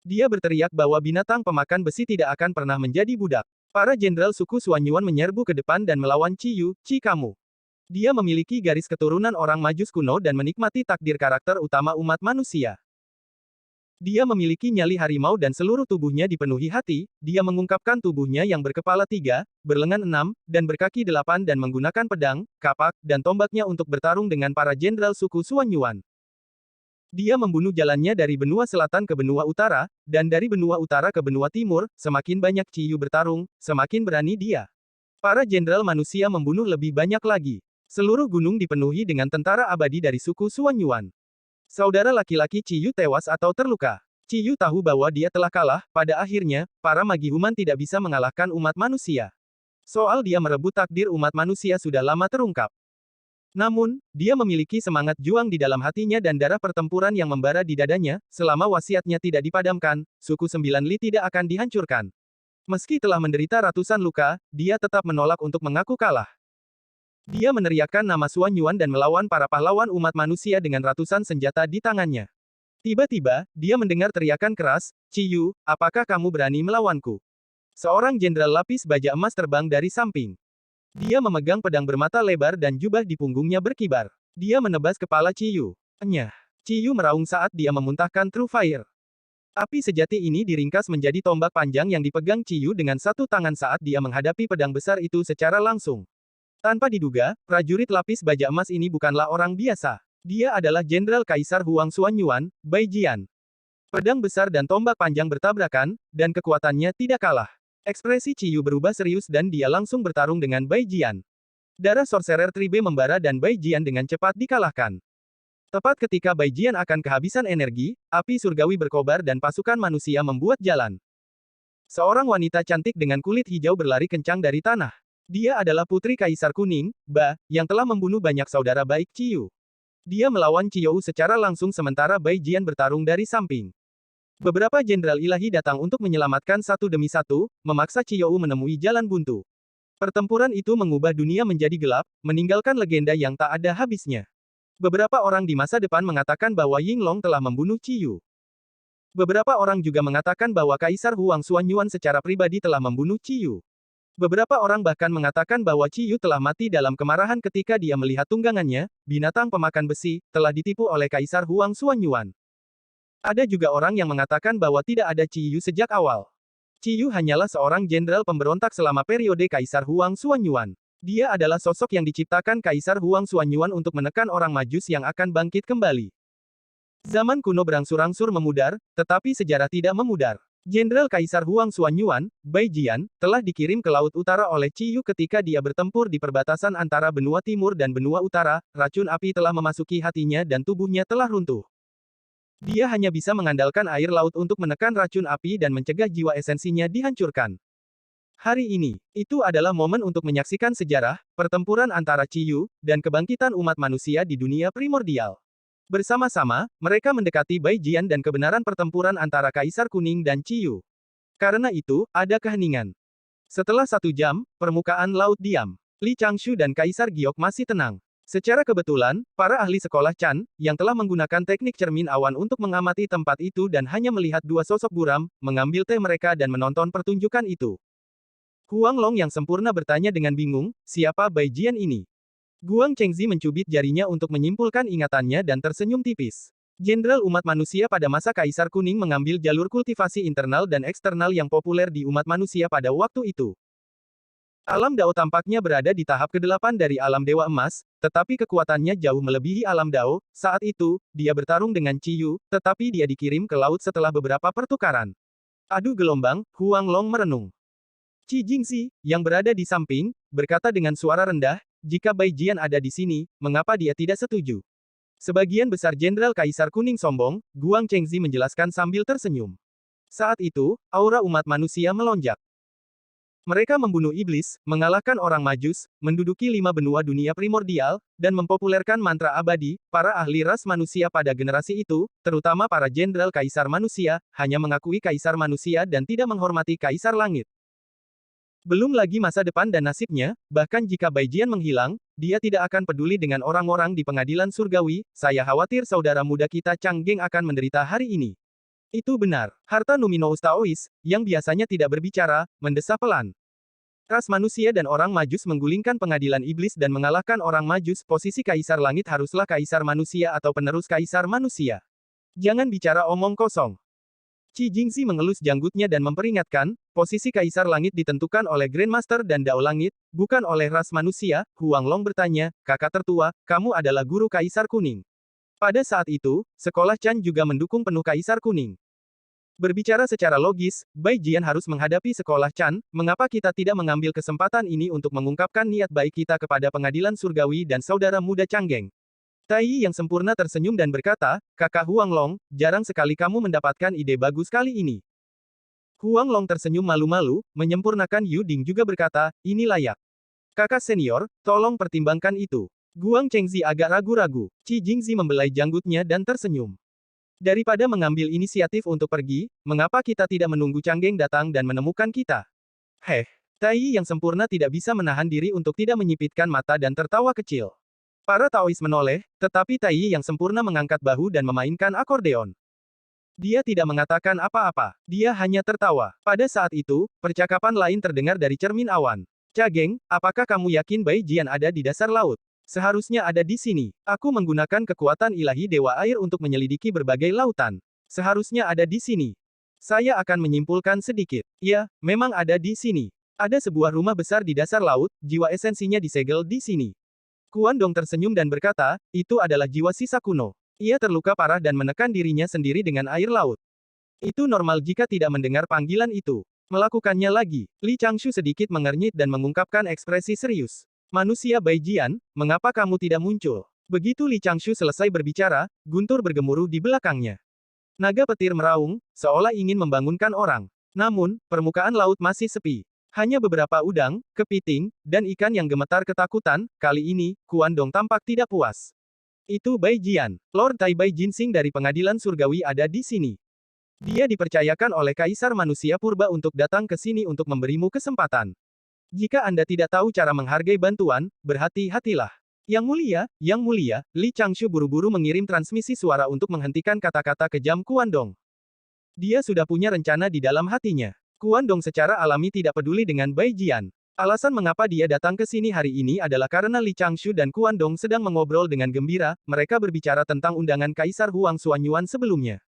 Dia berteriak bahwa binatang pemakan besi tidak akan pernah menjadi budak. Para jenderal suku Xuanyuan menyerbu ke depan dan melawan Ciyu, kamu. Dia memiliki garis keturunan orang majus kuno dan menikmati takdir karakter utama umat manusia. Dia memiliki nyali harimau dan seluruh tubuhnya dipenuhi hati. Dia mengungkapkan tubuhnya yang berkepala 3, berlengan 6, dan berkaki 8 dan menggunakan pedang, kapak, dan tombaknya untuk bertarung dengan para jenderal suku Xuan Yuan. Dia membunuh jalannya dari benua selatan ke benua utara, dan dari benua utara ke benua timur. Semakin banyak Ciyu bertarung, semakin berani dia. Para jenderal manusia membunuh lebih banyak lagi. Seluruh gunung dipenuhi dengan tentara abadi dari suku Xuan Yuan. Saudara laki-laki Ciyu tewas atau terluka. Ciyu tahu bahwa dia telah kalah. Pada akhirnya, para magi human tidak bisa mengalahkan umat manusia. Soal dia merebut takdir umat manusia sudah lama terungkap. Namun, dia memiliki semangat juang di dalam hatinya dan darah pertempuran yang membara di dadanya. Selama wasiatnya tidak dipadamkan, suku 9 Li tidak akan dihancurkan. Meski telah menderita ratusan luka, dia tetap menolak untuk mengaku kalah. Dia meneriakkan nama Xuan Yuan dan melawan para pahlawan umat manusia dengan ratusan senjata di tangannya. Tiba-tiba, dia mendengar teriakan keras, "Ciyu, apakah kamu berani melawanku?" Seorang jenderal lapis baja emas terbang dari samping. Dia memegang pedang bermata lebar dan jubah di punggungnya berkibar. Dia menebas kepala Ciyu. Enyah. Ciyu meraung saat dia memuntahkan True Fire. Api sejati ini diringkas menjadi tombak panjang yang dipegang Ciyu dengan satu tangan saat dia menghadapi pedang besar itu secara langsung. Tanpa diduga, prajurit lapis baja emas ini bukanlah orang biasa. Dia adalah Jenderal Kaisar Huang Xuan Yuan, Bai Jian. Pedang besar dan tombak panjang bertabrakan, dan kekuatannya tidak kalah. Ekspresi Ciyu berubah serius dan dia langsung bertarung dengan Bai Jian. Darah Sorcerer Tribe membara dan Bai Jian dengan cepat dikalahkan. Tepat ketika Bai Jian akan kehabisan energi, api surgawi berkobar dan pasukan manusia membuat jalan. Seorang wanita cantik dengan kulit hijau berlari kencang dari tanah. Dia adalah putri Kaisar Kuning, Ba, yang telah membunuh banyak saudara baik Ciyu. Dia melawan Ciyou secara langsung sementara Bai Jian bertarung dari samping. Beberapa jenderal ilahi datang untuk menyelamatkan satu demi satu, memaksa Ciyou menemui jalan buntu. Pertempuran itu mengubah dunia menjadi gelap, meninggalkan legenda yang tak ada habisnya. Beberapa orang di masa depan mengatakan bahwa Yinglong telah membunuh Ciyu. Beberapa orang juga mengatakan bahwa Kaisar Huang Xuan Yuan secara pribadi telah membunuh Ciyu. Beberapa orang bahkan mengatakan bahwa Ciyu telah mati dalam kemarahan ketika dia melihat tunggangannya, binatang pemakan besi, telah ditipu oleh Kaisar Huang Xuan Yuan. Ada juga orang yang mengatakan bahwa tidak ada Ciyu sejak awal. Ciyu hanyalah seorang jenderal pemberontak selama periode Kaisar Huang Xuan Yuan. Dia adalah sosok yang diciptakan Kaisar Huang Xuan Yuan untuk menekan orang Majus yang akan bangkit kembali. Zaman kuno berangsur-angsur memudar, tetapi sejarah tidak memudar. Jenderal Kaisar Huang Xuan Yuan, Bai Jian, telah dikirim ke Laut Utara oleh Ciyu ketika dia bertempur di perbatasan antara benua timur dan benua utara. Racun api telah memasuki hatinya dan tubuhnya telah runtuh. Dia hanya bisa mengandalkan air laut untuk menekan racun api dan mencegah jiwa esensinya dihancurkan. Hari ini, itu adalah momen untuk menyaksikan sejarah, pertempuran antara Ciyu, dan kebangkitan umat manusia di dunia primordial. Bersama-sama, mereka mendekati Bai Jian dan kebenaran pertempuran antara Kaisar Kuning dan Ciyu. Karena itu, ada keheningan. Setelah 1 jam, permukaan laut diam. Li Changshu dan Kaisar Giok masih tenang. Secara kebetulan, para ahli sekolah Chan, yang telah menggunakan teknik cermin awan untuk mengamati tempat itu dan hanya melihat 2 sosok buram, mengambil teh mereka dan menonton pertunjukan itu. Huang Long yang sempurna bertanya dengan bingung, siapa Bai Jian ini? Guang Chengzi mencubit jarinya untuk menyimpulkan ingatannya dan tersenyum tipis. Jenderal umat manusia pada masa Kaisar Kuning mengambil jalur kultivasi internal dan eksternal yang populer di umat manusia pada waktu itu. Alam Dao tampaknya berada di tahap ke-8 dari alam Dewa Emas, tetapi kekuatannya jauh melebihi alam Dao. Saat itu, dia bertarung dengan Ciyu, tetapi dia dikirim ke laut setelah beberapa pertukaran. Adu gelombang, Huang Long merenung. Qi Jingxi, yang berada di samping, berkata dengan suara rendah, jika Bai Jian ada di sini, mengapa dia tidak setuju? Sebagian besar Jenderal Kaisar Kuning sombong, Guang Chengzi menjelaskan sambil tersenyum. Saat itu, aura umat manusia melonjak. Mereka membunuh iblis, mengalahkan orang Majus, menduduki 5 benua dunia primordial, dan mempopulerkan mantra abadi. Para ahli ras manusia pada generasi itu, terutama para Jenderal Kaisar Manusia, hanya mengakui Kaisar Manusia dan tidak menghormati Kaisar Langit. Belum lagi masa depan dan nasibnya, bahkan jika Bai Jian menghilang, dia tidak akan peduli dengan orang-orang di pengadilan surgawi. Saya khawatir saudara muda kita Chang Geng akan menderita hari ini. Itu benar. Harta Numinous Taoist, yang biasanya tidak berbicara, mendesah pelan. Ras manusia dan orang Majus menggulingkan pengadilan iblis dan mengalahkan orang Majus. Posisi Kaisar Langit haruslah Kaisar Manusia atau penerus Kaisar Manusia. Jangan bicara omong kosong. Qi Jingzi mengelus janggutnya dan memperingatkan, posisi Kaisar Langit ditentukan oleh Grandmaster dan Dao Langit, bukan oleh ras manusia. Huang Long bertanya, kakak tertua, kamu adalah guru Kaisar Kuning. Pada saat itu, sekolah Chan juga mendukung penuh Kaisar Kuning. Berbicara secara logis, Bai Jian harus menghadapi sekolah Chan, mengapa kita tidak mengambil kesempatan ini untuk mengungkapkan niat baik kita kepada pengadilan surgawi dan saudara muda Changgeng. Tai Yi yang sempurna tersenyum dan berkata, kakak Huang Long, jarang sekali kamu mendapatkan ide bagus kali ini. Huang Long tersenyum malu-malu, menyempurnakan Yu Ding juga berkata, ini layak. Kakak senior, tolong pertimbangkan itu. Guang Chengzi agak ragu-ragu. Qi Jingzi membelai janggutnya dan tersenyum. Daripada mengambil inisiatif untuk pergi, mengapa kita tidak menunggu Changgeng datang dan menemukan kita? Heh, Tai Yi yang sempurna tidak bisa menahan diri untuk tidak menyipitkan mata dan tertawa kecil. Para Taois menoleh, tetapi Tai Yi yang sempurna mengangkat bahu dan memainkan akordeon. Dia tidak mengatakan apa-apa, dia hanya tertawa. Pada saat itu, percakapan lain terdengar dari cermin awan. Changgeng, apakah kamu yakin Bai Jian ada di dasar laut? Seharusnya ada di sini. Aku menggunakan kekuatan ilahi Dewa Air untuk menyelidiki berbagai lautan. Seharusnya ada di sini. Saya akan menyimpulkan sedikit. Ya, memang ada di sini. Ada sebuah rumah besar di dasar laut, jiwa esensinya disegel di sini. Kuan Dong tersenyum dan berkata, itu adalah jiwa sisa kuno. Ia terluka parah dan menekan dirinya sendiri dengan air laut. Itu normal jika tidak mendengar panggilan itu. Melakukannya lagi. Li Changshu sedikit mengernyit dan mengungkapkan ekspresi serius. Manusia Bai Jian, mengapa kamu tidak muncul? Begitu Li Changshu selesai berbicara, guntur bergemuruh di belakangnya. Naga petir meraung, seolah ingin membangunkan orang. Namun, permukaan laut masih sepi. Hanya beberapa udang, kepiting, dan ikan yang gemetar ketakutan. Kali ini, Kuan Dong tampak tidak puas. Itu Bai Jian. Lord Tai Bai Jinsing dari Pengadilan Surgawi ada di sini. Dia dipercayakan oleh Kaisar Manusia Purba untuk datang ke sini untuk memberimu kesempatan. Jika Anda tidak tahu cara menghargai bantuan, berhati-hatilah. Yang mulia, Li Changshu buru-buru mengirim transmisi suara untuk menghentikan kata-kata kejam Kuan Dong. Dia sudah punya rencana di dalam hatinya. Kuan Dong secara alami tidak peduli dengan Bai Jian. Alasan mengapa dia datang ke sini hari ini adalah karena Li Changshu dan Kuan Dong sedang mengobrol dengan gembira, mereka berbicara tentang undangan Kaisar Huang Xuanyuan sebelumnya.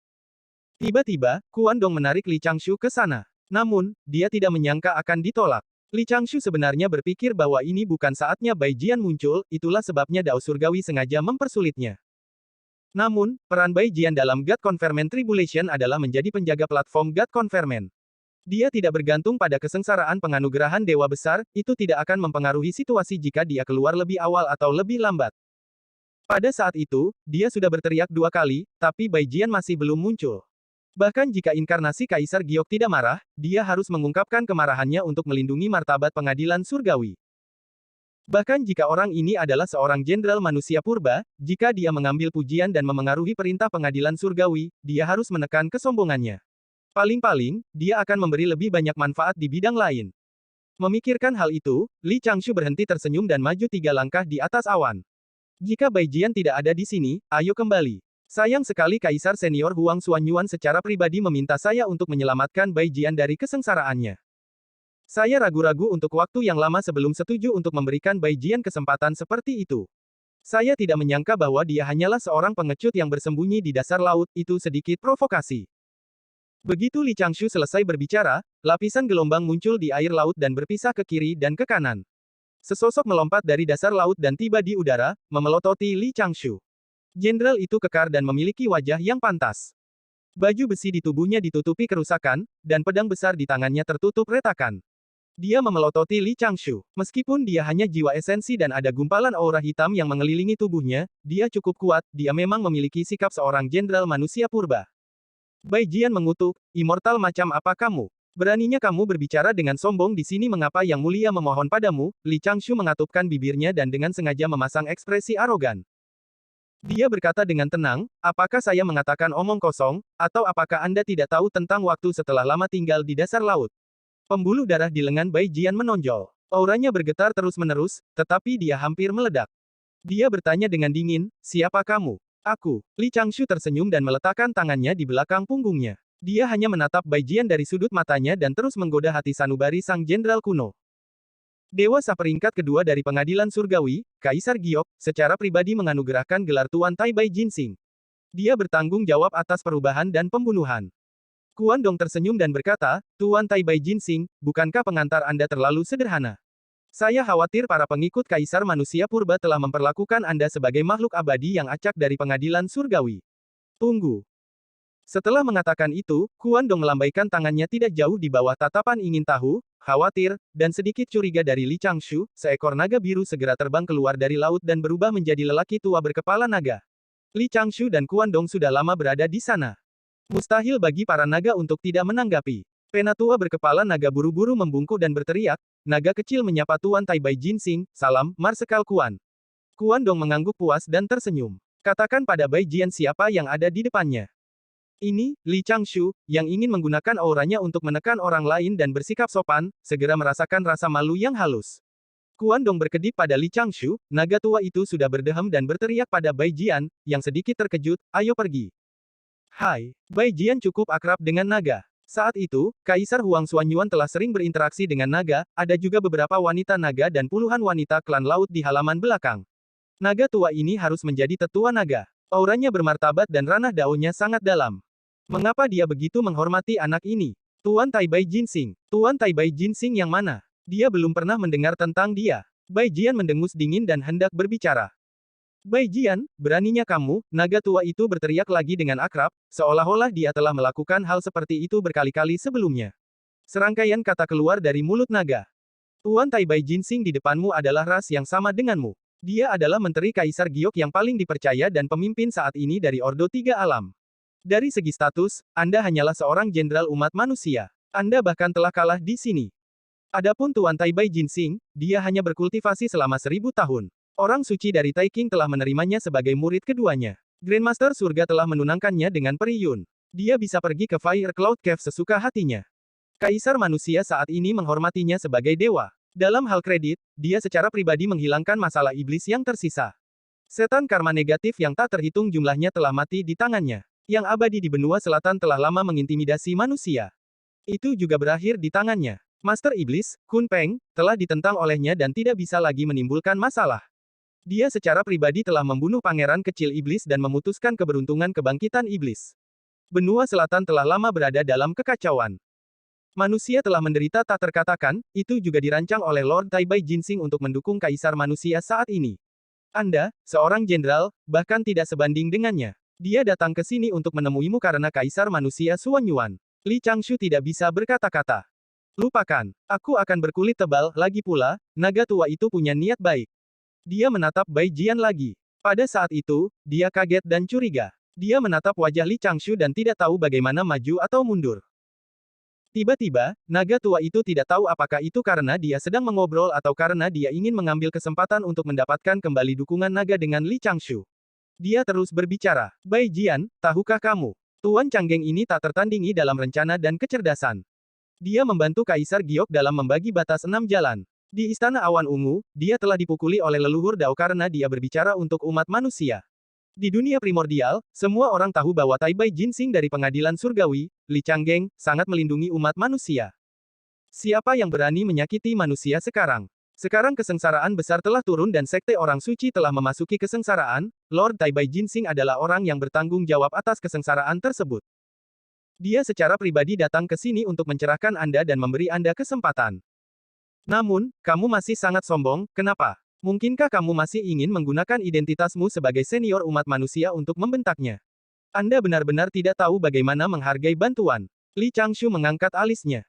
Tiba-tiba, Kuan Dong menarik Li Changshu ke sana. Namun, dia tidak menyangka akan ditolak. Li Changshu sebenarnya berpikir bahwa ini bukan saatnya Bai Jian muncul, itulah sebabnya Dao Surgawi sengaja mempersulitnya. Namun, peran Bai Jian dalam God Conferment Tribulation adalah menjadi penjaga platform God Conferment. Dia tidak bergantung pada kesengsaraan penganugerahan Dewa Besar, itu tidak akan mempengaruhi situasi jika dia keluar lebih awal atau lebih lambat. Pada saat itu, dia sudah berteriak 2 kali, tapi Bai Jian masih belum muncul. Bahkan jika inkarnasi Kaisar Giok tidak marah, dia harus mengungkapkan kemarahannya untuk melindungi martabat pengadilan surgawi. Bahkan jika orang ini adalah seorang jenderal manusia purba, jika dia mengambil pujian dan memengaruhi perintah pengadilan surgawi, dia harus menekan kesombongannya. Paling-paling, dia akan memberi lebih banyak manfaat di bidang lain. Memikirkan hal itu, Li Changshu berhenti tersenyum dan maju 3 langkah di atas awan. Jika Bai Jian tidak ada di sini, ayo kembali. Sayang sekali Kaisar Senior Huang Xuanyuan secara pribadi meminta saya untuk menyelamatkan Bai Jian dari kesengsaraannya. Saya ragu-ragu untuk waktu yang lama sebelum setuju untuk memberikan Bai Jian kesempatan seperti itu. Saya tidak menyangka bahwa dia hanyalah seorang pengecut yang bersembunyi di dasar laut, itu sedikit provokasi. Begitu Li Changshu selesai berbicara, lapisan gelombang muncul di air laut dan berpisah ke kiri dan ke kanan. Sesosok melompat dari dasar laut dan tiba di udara, memelototi Li Changshu. Jenderal itu kekar dan memiliki wajah yang pantas. Baju besi di tubuhnya ditutupi kerusakan, dan pedang besar di tangannya tertutup retakan. Dia memelototi Li Changshu. Meskipun dia hanya jiwa esensi dan ada gumpalan aura hitam yang mengelilingi tubuhnya, dia cukup kuat, dia memang memiliki sikap seorang jenderal manusia purba. Bai Jian mengutuk, immortal macam apa kamu? Beraninya kamu berbicara dengan sombong di sini mengapa Yang Mulia memohon padamu? Li Changshu mengatupkan bibirnya dan dengan sengaja memasang ekspresi arogan. Dia berkata dengan tenang, apakah saya mengatakan omong kosong, atau apakah Anda tidak tahu tentang waktu setelah lama tinggal di dasar laut? Pembuluh darah di lengan Bai Jian menonjol. Auranya bergetar terus-menerus, tetapi dia hampir meledak. Dia bertanya dengan dingin, siapa kamu? Aku. Li Changshu tersenyum dan meletakkan tangannya di belakang punggungnya. Dia hanya menatap Bai Jian dari sudut matanya dan terus menggoda hati sanubari sang jenderal kuno. Dewa seperingkat kedua dari pengadilan surgawi, Kaisar Giok, secara pribadi menganugerahkan gelar Tuan Tai Bai Jinsing. Dia bertanggung jawab atas perubahan dan pembunuhan. Kuan Dong tersenyum dan berkata, Tuan Tai Bai Jinsing, bukankah pengantar Anda terlalu sederhana? Saya khawatir para pengikut Kaisar Manusia Purba telah memperlakukan Anda sebagai makhluk abadi yang acak dari pengadilan surgawi. Tunggu. Setelah mengatakan itu, Kuan Dong melambaikan tangannya tidak jauh di bawah tatapan ingin tahu, khawatir, dan sedikit curiga dari Li Changshu. Seekor naga biru segera terbang keluar dari laut dan berubah menjadi lelaki tua berkepala naga. Li Changshu dan Kuan Dong sudah lama berada di sana. Mustahil bagi para naga untuk tidak menanggapi. Penatua berkepala naga buru-buru membungkuk dan berteriak, naga kecil menyapa Tuan Tai Bai Jinsing, salam, Marsekal Kuan. Kuan Dong mengangguk puas dan tersenyum. Katakan pada Bai Jian siapa yang ada di depannya. Ini, Li Changshu, yang ingin menggunakan auranya untuk menekan orang lain dan bersikap sopan, segera merasakan rasa malu yang halus. Kuan Dong berkedip pada Li Changshu, naga tua itu sudah berdehem dan berteriak pada Bai Jian, yang sedikit terkejut, ayo pergi. Hai, Bai Jian cukup akrab dengan naga. Saat itu, Kaisar Huang Xuanyuan telah sering berinteraksi dengan naga, ada juga beberapa wanita naga dan puluhan wanita klan laut di halaman belakang. Naga tua ini harus menjadi tetua naga. Auranya bermartabat dan ranah daunnya sangat dalam. Mengapa dia begitu menghormati anak ini? Tuan Tai Bai Jinsing. Tuan Tai Bai Jinsing yang mana? Dia belum pernah mendengar tentang dia. Bai Jian mendengus dingin dan hendak berbicara. Bai Jian, beraninya kamu, naga tua itu berteriak lagi dengan akrab, seolah-olah dia telah melakukan hal seperti itu berkali-kali sebelumnya. Serangkaian kata keluar dari mulut naga. Tuan Tai Bai Jinsing di depanmu adalah ras yang sama denganmu. Dia adalah Menteri Kaisar Giok yang paling dipercaya dan pemimpin saat ini dari Ordo Tiga Alam. Dari segi status, Anda hanyalah seorang jenderal umat manusia. Anda bahkan telah kalah di sini. Adapun Tuan Tai Bai Jinsing, dia hanya berkultivasi selama 1000 tahun. Orang suci dari Tai King telah menerimanya sebagai murid keduanya. Grandmaster surga telah menunangkannya dengan Peri Yun. Dia bisa pergi ke Fire Cloud Cave sesuka hatinya. Kaisar manusia saat ini menghormatinya sebagai dewa. Dalam hal kredit, dia secara pribadi menghilangkan masalah iblis yang tersisa. Setan karma negatif yang tak terhitung jumlahnya telah mati di tangannya. Yang abadi di benua selatan telah lama mengintimidasi manusia. Itu juga berakhir di tangannya. Master Iblis, Kun Peng, telah ditentang olehnya dan tidak bisa lagi menimbulkan masalah. Dia secara pribadi telah membunuh pangeran kecil iblis dan memutuskan keberuntungan kebangkitan iblis. Benua selatan telah lama berada dalam kekacauan. Manusia telah menderita tak terkatakan, itu juga dirancang oleh Lord Tai Bai Jinsing untuk mendukung kaisar manusia saat ini. Anda, seorang jenderal, bahkan tidak sebanding dengannya. Dia datang ke sini untuk menemuimu karena kaisar manusia Xuanyuan. Li Changshu tidak bisa berkata-kata. Lupakan, aku akan berkulit tebal, lagi pula, naga tua itu punya niat baik. Dia menatap Bai Jian lagi. Pada saat itu, dia kaget dan curiga. Dia menatap wajah Li Changshu dan tidak tahu bagaimana maju atau mundur. Tiba-tiba, naga tua itu tidak tahu apakah itu karena dia sedang mengobrol atau karena dia ingin mengambil kesempatan untuk mendapatkan kembali dukungan naga dengan Li Changshu. Dia terus berbicara. Bai Jian, tahukah kamu? Tuan Canggeng ini tak tertandingi dalam rencana dan kecerdasan. Dia membantu Kaisar Giok dalam membagi batas 6 jalan. Di Istana Awan Ungu, dia telah dipukuli oleh leluhur Dao karena dia berbicara untuk umat manusia. Di dunia primordial, semua orang tahu bahwa Tai Bai Jinsing dari pengadilan surgawi, Li Changgeng, sangat melindungi umat manusia. Siapa yang berani menyakiti manusia sekarang? Sekarang kesengsaraan besar telah turun dan sekte orang suci telah memasuki kesengsaraan, Lord Tai Bai Jinsing adalah orang yang bertanggung jawab atas kesengsaraan tersebut. Dia secara pribadi datang ke sini untuk mencerahkan Anda dan memberi Anda kesempatan. Namun, kamu masih sangat sombong, kenapa? Mungkinkah kamu masih ingin menggunakan identitasmu sebagai senior umat manusia untuk membentaknya? Anda benar-benar tidak tahu bagaimana menghargai bantuan. Li Changshu mengangkat alisnya.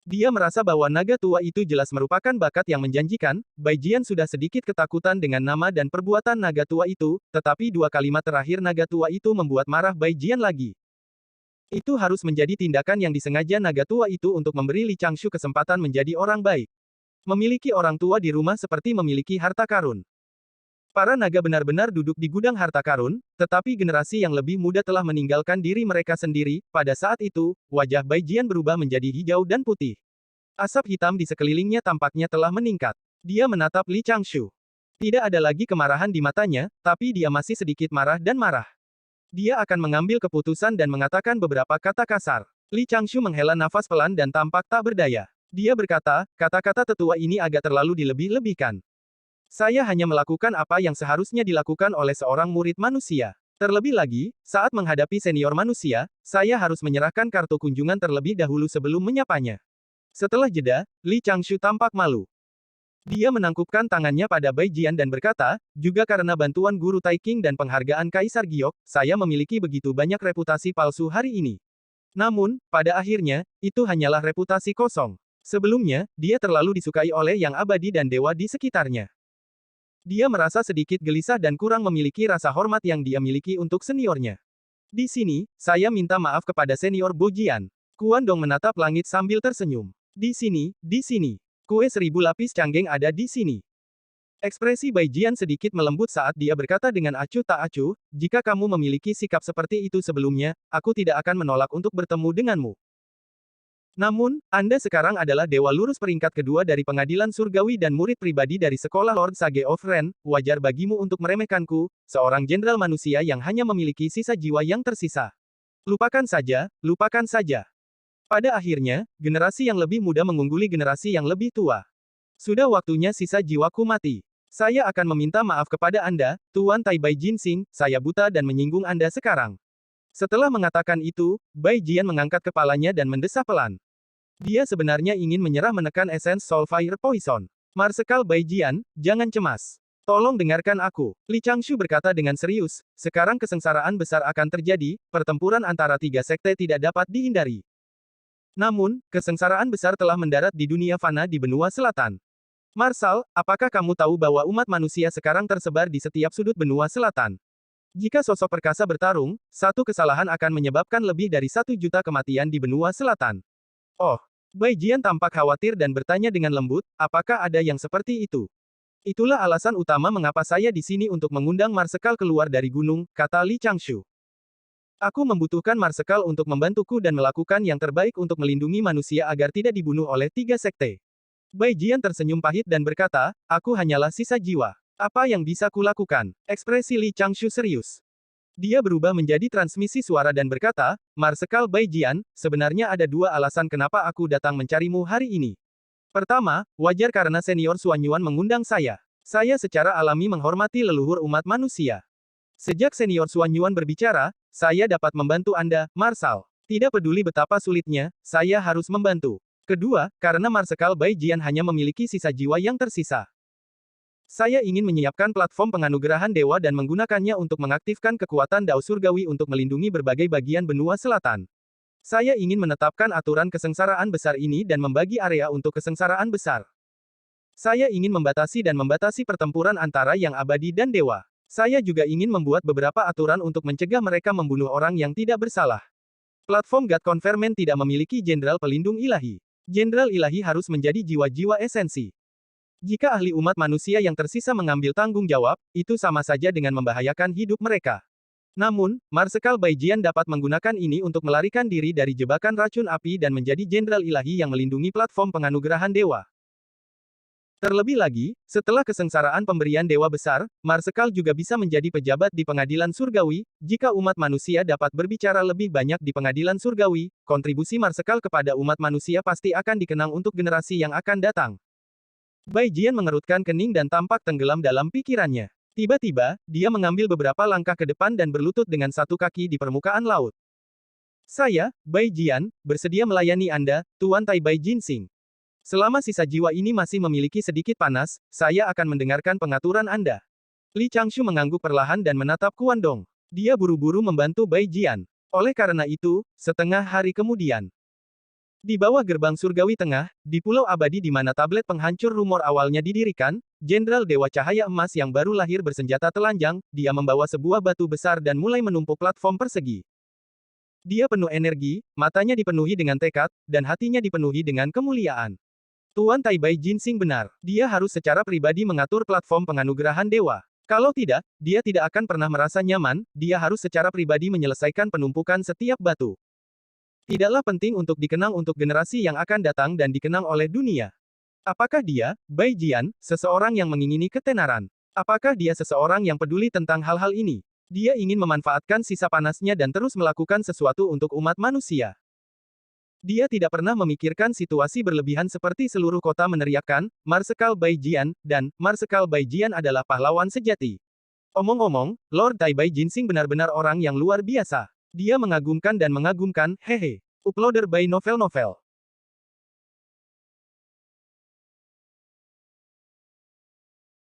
Dia merasa bahwa naga tua itu jelas merupakan bakat yang menjanjikan. Bai Jian sudah sedikit ketakutan dengan nama dan perbuatan naga tua itu, tetapi dua kalimat terakhir naga tua itu membuat marah Bai Jian lagi. Itu harus menjadi tindakan yang disengaja naga tua itu untuk memberi Li Changshu kesempatan menjadi orang baik. Memiliki orang tua di rumah seperti memiliki harta karun. Para naga benar-benar duduk di gudang harta karun, tetapi generasi yang lebih muda telah meninggalkan diri mereka sendiri. Pada saat itu, wajah Bai Jian berubah menjadi hijau dan putih. Asap hitam di sekelilingnya tampaknya telah meningkat. Dia menatap Li Changshu. Tidak ada lagi kemarahan di matanya, tapi dia masih sedikit marah dan marah. Dia akan mengambil keputusan dan mengatakan beberapa kata kasar. Li Changshu menghela nafas pelan dan tampak tak berdaya. Dia berkata, kata-kata tetua ini agak terlalu dilebih-lebihkan. Saya hanya melakukan apa yang seharusnya dilakukan oleh seorang murid manusia. Terlebih lagi, saat menghadapi senior manusia, saya harus menyerahkan kartu kunjungan terlebih dahulu sebelum menyapanya. Setelah jeda, Li Changshu tampak malu. Dia menangkupkan tangannya pada Bai Jian dan berkata, juga karena bantuan guru Taiking dan penghargaan Kaisar Giok, saya memiliki begitu banyak reputasi palsu hari ini. Namun, pada akhirnya, itu hanyalah reputasi kosong. Sebelumnya, dia terlalu disukai oleh Yang Abadi dan dewa di sekitarnya. Dia merasa sedikit gelisah dan kurang memiliki rasa hormat yang dia miliki untuk seniornya. Di sini, saya minta maaf kepada senior Bojian. Kuan Dong menatap langit sambil tersenyum. Di sini. Kue 1000 lapis canggeng ada di sini. Ekspresi Bai Jian sedikit melembut saat dia berkata dengan acuh tak acuh, jika kamu memiliki sikap seperti itu sebelumnya, aku tidak akan menolak untuk bertemu denganmu. Namun, Anda sekarang adalah Dewa Lurus peringkat kedua dari Pengadilan Surgawi dan murid pribadi dari Sekolah Lord Sage of Ren, wajar bagimu untuk meremehkanku, seorang jenderal manusia yang hanya memiliki sisa jiwa yang tersisa. Lupakan saja, lupakan saja. Pada akhirnya, generasi yang lebih muda mengungguli generasi yang lebih tua. Sudah waktunya sisa jiwaku mati. Saya akan meminta maaf kepada Anda, Tuan Tai Bai Jinsing, saya buta dan menyinggung Anda sekarang. Setelah mengatakan itu, Bai Jian mengangkat kepalanya dan mendesah pelan. Dia sebenarnya ingin menyerah menekan esens Soulfire Poison. Marsekal Bai Jian, jangan cemas. Tolong dengarkan aku. Li Changshu berkata dengan serius, sekarang kesengsaraan besar akan terjadi, pertempuran antara tiga sekte tidak dapat dihindari. Namun, kesengsaraan besar telah mendarat di dunia fana di benua selatan. Marshal, apakah kamu tahu bahwa umat manusia sekarang tersebar di setiap sudut benua selatan? Jika sosok perkasa bertarung, satu kesalahan akan menyebabkan lebih dari 1 juta kematian di benua selatan. Oh, Bai Jian tampak khawatir dan bertanya dengan lembut, apakah ada yang seperti itu? Itulah alasan utama mengapa saya di sini untuk mengundang Marsekal keluar dari gunung, kata Li Changshu. Aku membutuhkan Marsekal untuk membantuku dan melakukan yang terbaik untuk melindungi manusia agar tidak dibunuh oleh tiga sekte. Bai Jian tersenyum pahit dan berkata, aku hanyalah sisa jiwa. Apa yang bisa kulakukan? Ekspresi Li Changshu serius. Dia berubah menjadi transmisi suara dan berkata, Marsekal Bai Jian, sebenarnya ada 2 alasan kenapa aku datang mencarimu hari ini. Pertama, wajar karena senior Suanyuan mengundang saya. Saya secara alami menghormati leluhur umat manusia. Sejak senior Suanyuan berbicara, saya dapat membantu Anda, Marshal. Tidak peduli betapa sulitnya, saya harus membantu. Kedua, karena Marsekal Bai Jian hanya memiliki sisa jiwa yang tersisa. Saya ingin menyiapkan platform penganugerahan dewa dan menggunakannya untuk mengaktifkan kekuatan Dao Surgawi untuk melindungi berbagai bagian benua selatan. Saya ingin menetapkan aturan kesengsaraan besar ini dan membagi area untuk kesengsaraan besar. Saya ingin membatasi pertempuran antara yang abadi dan dewa. Saya juga ingin membuat beberapa aturan untuk mencegah mereka membunuh orang yang tidak bersalah. Platform God Converment tidak memiliki jenderal pelindung ilahi. Jenderal ilahi harus menjadi jiwa-jiwa esensi. Jika ahli umat manusia yang tersisa mengambil tanggung jawab, itu sama saja dengan membahayakan hidup mereka. Namun, Marsekal Bai Jian dapat menggunakan ini untuk melarikan diri dari jebakan racun api dan menjadi jenderal ilahi yang melindungi platform penganugerahan dewa. Terlebih lagi, setelah kesengsaraan pemberian dewa besar, Marsekal juga bisa menjadi pejabat di pengadilan surgawi. Jika umat manusia dapat berbicara lebih banyak di pengadilan surgawi, kontribusi Marsekal kepada umat manusia pasti akan dikenang untuk generasi yang akan datang. Bai Jian mengerutkan kening dan tampak tenggelam dalam pikirannya. Tiba-tiba, dia mengambil beberapa langkah ke depan dan berlutut dengan satu kaki di permukaan laut. Saya, Bai Jian, bersedia melayani Anda, Tuan Tai Bai Jinsing. Selama sisa jiwa ini masih memiliki sedikit panas, saya akan mendengarkan pengaturan Anda. Li Changshu mengangguk perlahan dan menatap Kuan Dong. Dia buru-buru membantu Bai Jian. Oleh karena itu, setengah hari kemudian, di bawah gerbang surgawi tengah, di Pulau Abadi di mana tablet penghancur rumor awalnya didirikan, Jenderal Dewa Cahaya Emas yang baru lahir bersenjata telanjang, dia membawa sebuah batu besar dan mulai menumpuk platform persegi. Dia penuh energi, matanya dipenuhi dengan tekad, dan hatinya dipenuhi dengan kemuliaan. Tuan Tai Bai Jinsing benar, dia harus secara pribadi mengatur platform penganugerahan dewa. Kalau tidak, dia tidak akan pernah merasa nyaman, dia harus secara pribadi menyelesaikan penumpukan setiap batu. Tidaklah penting untuk dikenang untuk generasi yang akan datang dan dikenang oleh dunia. Apakah dia, Bai Jian, seseorang yang mengingini ketenaran? Apakah dia seseorang yang peduli tentang hal-hal ini? Dia ingin memanfaatkan sisa panasnya dan terus melakukan sesuatu untuk umat manusia. Dia tidak pernah memikirkan situasi berlebihan seperti seluruh kota meneriakkan, Marsekal Bai Jian, dan Marsekal Bai Jian adalah pahlawan sejati. Omong-omong, Lord Taibai Jinsing benar-benar orang yang luar biasa. Dia mengagumkan dan mengagumkan, hehe. Uploader by novel-novel.